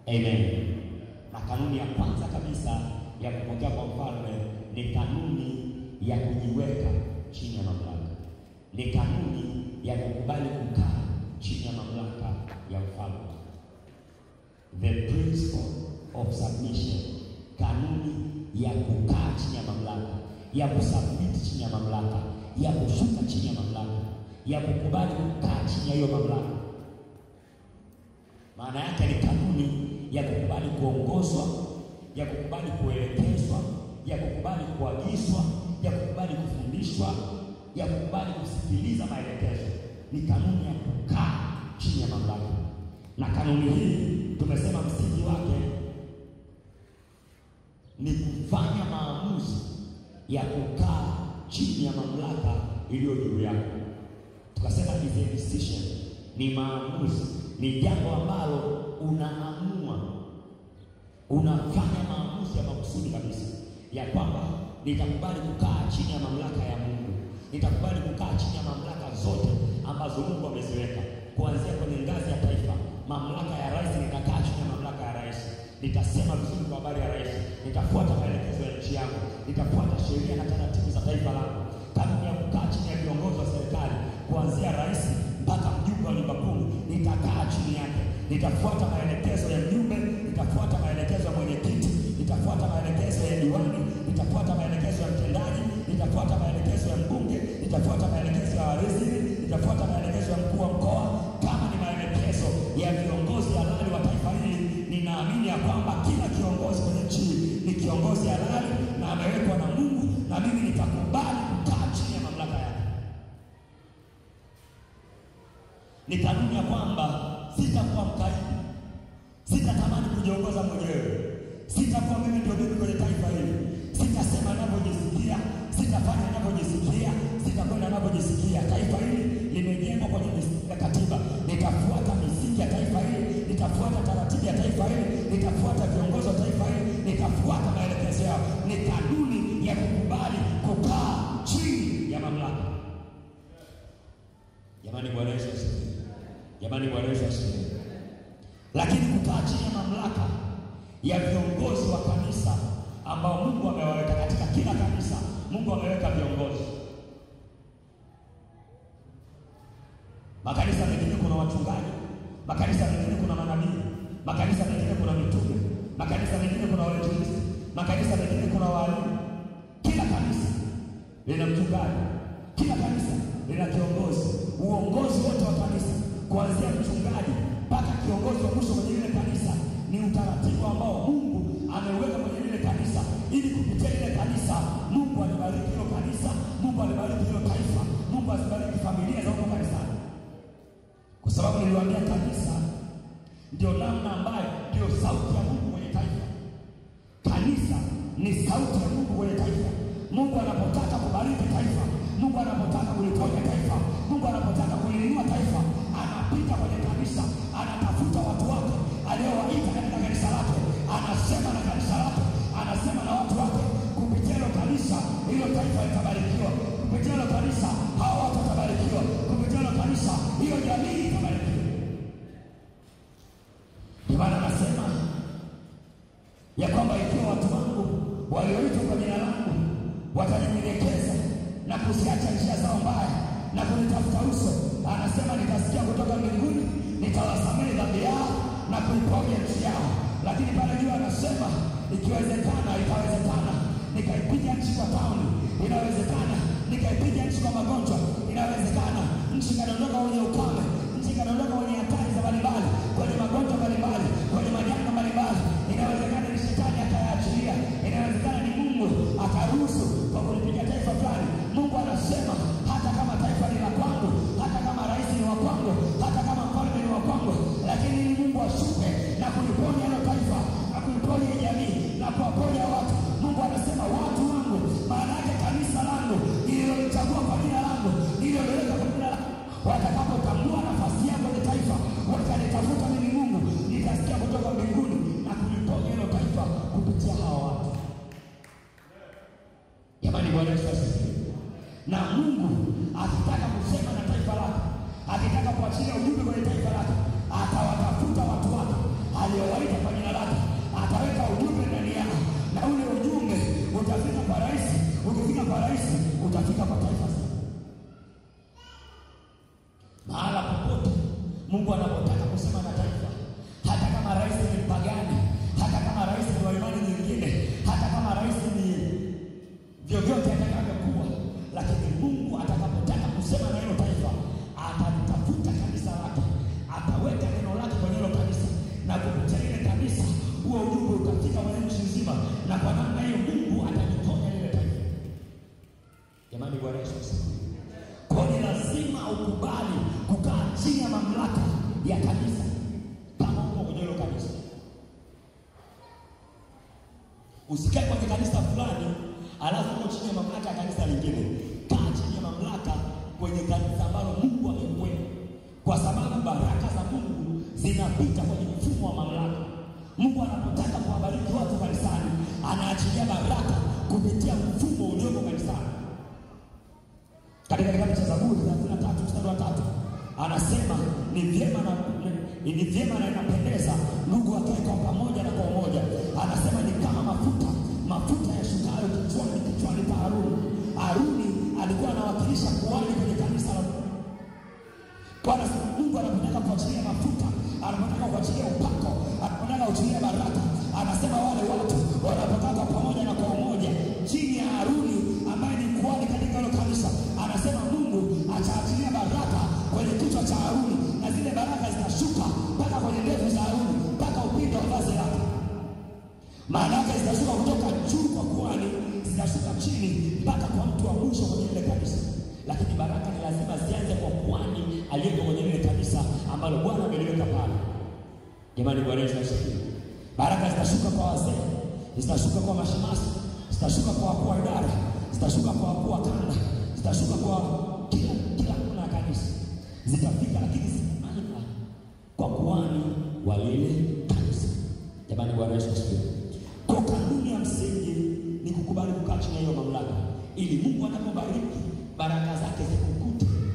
Amen. Na kanuni ya kwanza kabisa ya kupokea kwa mfalme ni kanuni ya kujiweka chini ya mamlaka. Ni kanuni ya kukubali kukaa chini ya mamlaka ya mfalme. The principle of submission. Kanuni ya kukaa chini ya mamlaka, ya kusubmit chini ya mamlaka, ya kushuka chini ya mamlaka, ya kukubali kukaa chini ya hiyo mamlaka. Maana yake ni kanuni ya kukubali kuongozwa, ya kukubali kuelekezwa, ya kukubali kuagizwa, ya kukubali kufundishwa, ya kukubali kusikiliza maelekezo. Ni kanuni ya kukaa chini ya mamlaka. Na kanuni hii tumesema msingi wake ni kufanya maamuzi ya kukaa chini ya mamlaka iliyo juu yako. Tukasema is a decision, ni maamuzi, ni jambo ambalo unaamua, unafanya maamuzi ya makusudi kabisa ya kwamba nitakubali kukaa chini ya mamlaka ya Mungu. Nitakubali kukaa chini ya mamlaka zote ambazo Mungu ameziweka, kuanzia kwenye ngazi ya taifa. Mamlaka ya rais, nitakaa chini ya mamlaka ya rais. Nitasema vizuri kwa habari ya rais. Nitafuata maelekezo ya nchi yangu. Nitafuata sheria na taratibu za taifa langu. Kanuni ya kukaa chini ya viongozi wa serikali, kuanzia rais mpaka mjumbe wa nyumba kumi, nitakaa chini yake. Nitafuata maelekezo ya mjumbe, nitafuata maelekezo ya mwenyekiti, nitafuata maelekezo ya diwani, nitafuata maelekezo ya mtendaji, nitafuata maelekezo ya mbunge, nitafuata maelekezo ya waziri, nitafuata maelekezo ya mkuu wa mkoa. Kama ni maelekezo ya viongozi halali wa taifa hili, ninaamini ya kwamba kila kiongozi kwenye nchi ni kiongozi halali na amewekwa na Mungu, na mimi nitakubali kukaa chini ya mamlaka yake. Ni kanuni ya kwamba sitakuwa mkaidi, sitatamani kujiongoza mwenyewe, sitakuwa mimi ndio mimi kwenye taifa hili, sitasema ninavyojisikia, sitafanya ninavyojisikia, sitakwenda ninavyojisikia. Taifa hili limejengwa kwenye misingi ya katiba. Nitafuata misingi ya taifa hili, nitafuata taratibu ya taifa hili, nitafuata viongozi wa taifa hili, nitafuata maelekezo yao. Ni kanuni ya kukubali kukaa chini ya mamlaka. Jamani, Bwana Yesu asifiwe. Jamani, Bwana Yesu asifiwe. Lakini kukaa chini ya mamlaka ya viongozi wa kanisa ambao Mungu amewaweka katika kila kanisa. Mungu ameweka viongozi. Makanisa mengine kuna wachungaji, makanisa mengine kuna manabii, makanisa mengine kuna mitume, makanisa mengine kuna wainjilisti, makanisa mengine kuna walimu. Kila kanisa lina mchungaji, kila kanisa lina kiongozi. Uongozi wote wa kanisa, kuanzia mchungaji mpaka kiongozi wa mwisho kwenye ile kanisa, ni utaratibu ambao Mungu ameweka kwenye ile kanisa, ili kupitia ile kanisa Mungu alibariki hilo kanisa, Mungu alibariki hilo taifa, Mungu alibariki familia za huko kanisani. Kwa sababu niliwaambia kanisa ndio namna ambayo ndio sauti ya Mungu kwenye taifa. Kanisa ni sauti ya Mungu kwenye taifa. Mungu anapotaka kubariki taifa, Mungu anapotaka kuliponya taifa, Mungu anapotaka kuliinua taifa, anapita kwenye kanisa, anatafuta watu wake aliowaita katika kanisa lake, anasema na kanisa lake, anasema na watu wake. Kupitia hilo kanisa, hilo taifa litabarikiwa. Kupitia hilo kanisa, hao watu watabarikiwa. Kupitia hilo kanisa, hiyo jamii itabarikiwa. Bwana anasema ya kwamba ikiwa watu wangu walioitwa kwa jina langu watajinyenyekeza na kuziacha njia zao mbaya na kunitafuta uso, anasema nitasikia kutoka mbinguni, nitawasamehe dhambi yao na kuiponya nchi yao. Lakini pale juu anasema ikiwezekana, itawezekana nikaipiga nchi kwa tauni, inawezekana nikaipiga nchi kwa magonjwa, inawezekana nchi kadondoka kwenye ukame, nchi kadondoka kwenye hatari za mbalimbali, kwenye magonjwa mbalimbali, kwenye majanga mbalimbali. Inawezekana ni shetani akayaachilia, inawezekana ni Mungu akaruhusu kwa kulipiga taifa fulani. Mungu anasema hata kama taifa ni la kwangu, hata kama rais ni wa kwangu, hata kama mfalme ni wa kwangu, lakini ili Mungu ashuke na kuliponya hilo taifa na kuliponya jamii na kuwaponya watu. Mungu anasema watu wangu, maana yake kanisa langu nililolichagua kwa jina langu, nililoleweka kwa jina langu, watakapotambua nafasi yao kwenye taifa, wakanitafuta mimi Mungu, nitasikia kutoka mbinguni na kuliponya hilo taifa kupitia hao watu. Jamani, Bwana Yesu asifiwe. Na Mungu akitaka kusema na taifa lake, akitaka kuachilia ujumbe kwenye taifa lake, atawatafuta watu wake aliowaita kwa jina Usikae kwenye kanisa fulani alafu uko chini ya mamlaka ya kanisa lingine. Kaa chini ya mamlaka kwenye kanisa ambalo Mungu amekuweka, kwa sababu baraka za Mungu zinapita kwenye mfumo wa mamlaka. Mungu anapotaka kuwabariki watu kanisani, anaachilia baraka kupitia mfumo uliopo kanisani. Katika kitabu cha Zaburi 33 mstari wa 3 anasema ni vyema na inapendeza ndugu wakae kwa pamoja na kwa umoja. Anasema ni kama mafuta ya shukayo kichwani pa Haruni. Haruni alikuwa anawakilisha kuhani kwenye kanisa la Mungu. Kwa sababu Mungu anapotaka kuachilia mafuta, anapotaka kuachilia upako, anapotaka kuachilia baraka, anasema wale watu wanapotaka pamoja na kwa umoja chini ya Haruni ambaye ni kuhani katika hilo kanisa, anasema Mungu ataachilia baraka kwenye kichwa cha Haruni, na zile baraka zitashuka mpaka kwenye ndevu za Haruni, mpaka upindo wa vazi lake. Maana yake zitashuka kutoka juu kwa kuhani, zitashuka chini mpaka kwa mtu wa mwisho kwenye ile kanisa. Lakini baraka ni lazima zianze kwa kuhani aliyeko kwenye ile kanisa ambalo Bwana ameliweka pale. Jamani, Bwana Yesu asifiwe. Baraka zitashuka kwa wazee, zitashuka kwa mashemasi, zitashuka kwa wakuu wa idara, zitashuka kwa wakuu wa kanda, zitashuka kwa kila kuna kanisa. Zitafika, lakini zitaanza kwa kuhani wa ile kanisa. Jamani, Bwana Yesu asifiwe. Kwa kanuni ya msingi ni kukubali kukaa chini ya hiyo mamlaka, ili Mungu anapobariki baraka zake zikuku